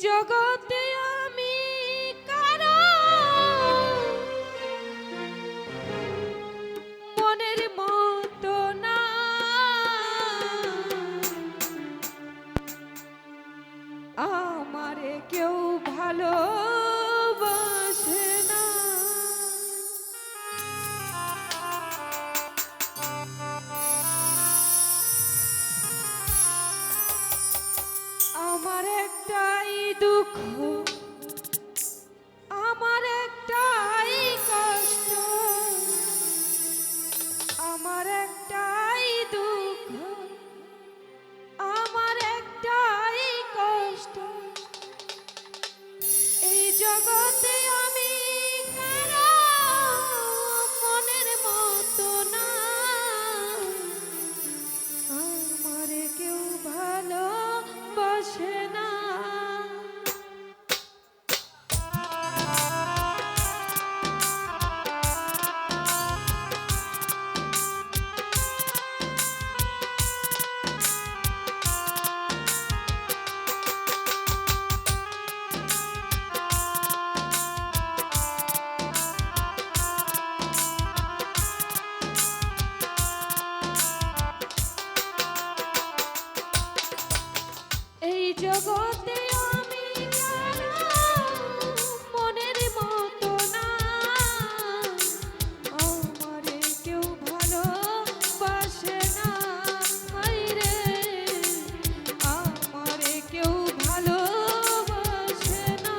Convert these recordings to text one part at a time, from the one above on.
জগতে আমি কারো মনের মতো না, আমারে কেউ ভালোবাসে না। আমার একটাই দুঃখ, আমার একটাই কষ্ট, আমার একটাই দুঃখ, আমার একটাই কষ্ট। এই জগতে আমি কারো মনের মতো না, আমারে কেউ ভালোবাসে না। এই জগতে আমি কারো মনের মতো না, আমারে কেউ ভালোবাসে না। হায়রে, আমারে কেউ ভালোবাসে না।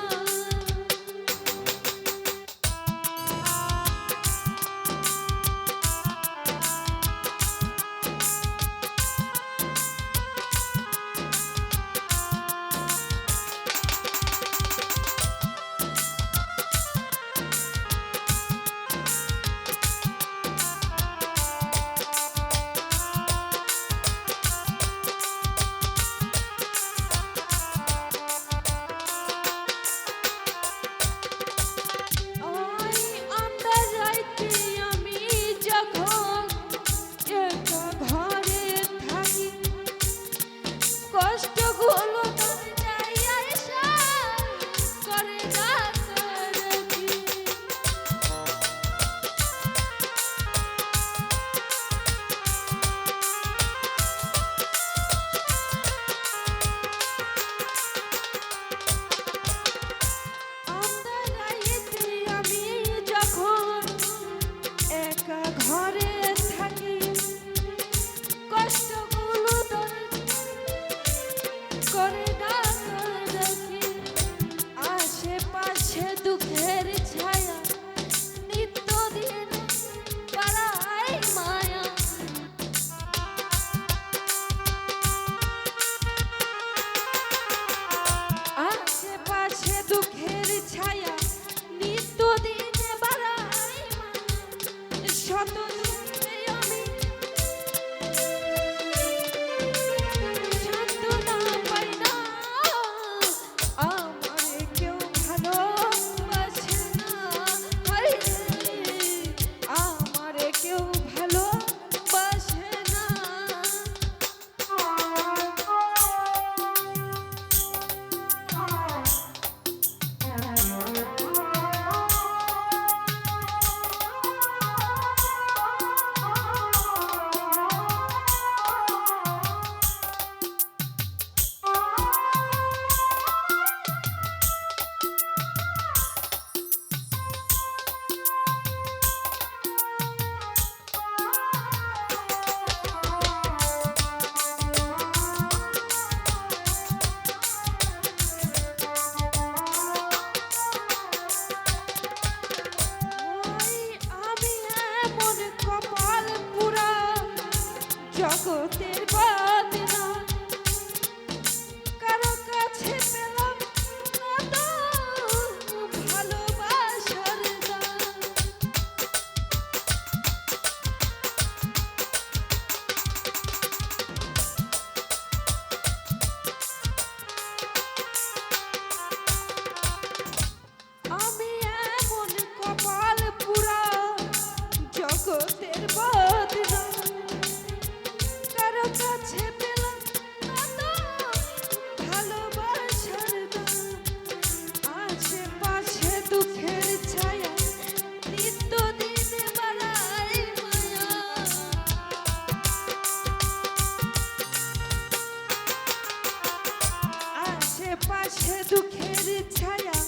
আশেপাশে দুঃখের ছায়া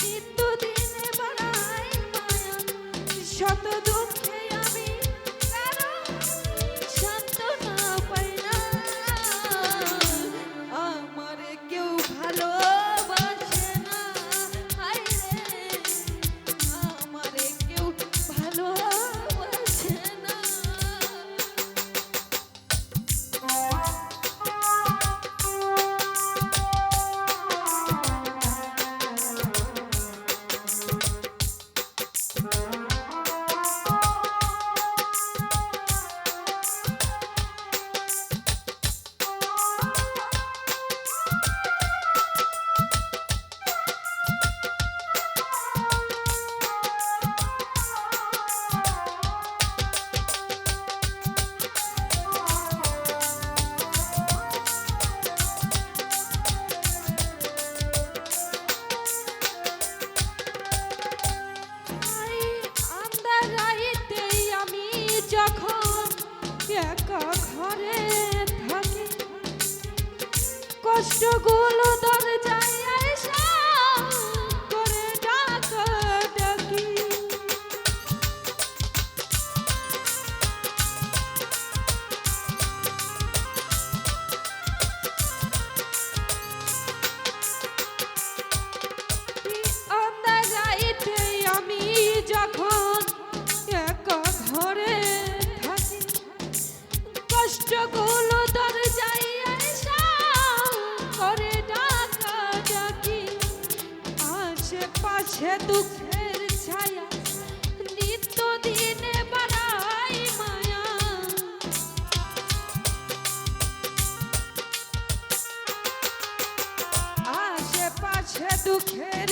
নিত্যদিনে বাড়াই মায়া শত দুঃখে আমি কারো সান্ত্বনা পাই না আমারে কেউ ভালোবাসে না হায় রে আমারে কেউ ভালোবাসে না যখন একা ঘরে থাকি কষ্টগুলো দরজায় আইসা করে ডাকাডাকি আন্ধারাইতে আমি যখন একা ঘরে থাকি কষ্টগুলো দরজায় আইসা করে ডাকাডাকি আশেপাশে দুঃখের ছায়া নিত্যদিনে বাড়াই মায়া আশেপাশে দুঃখের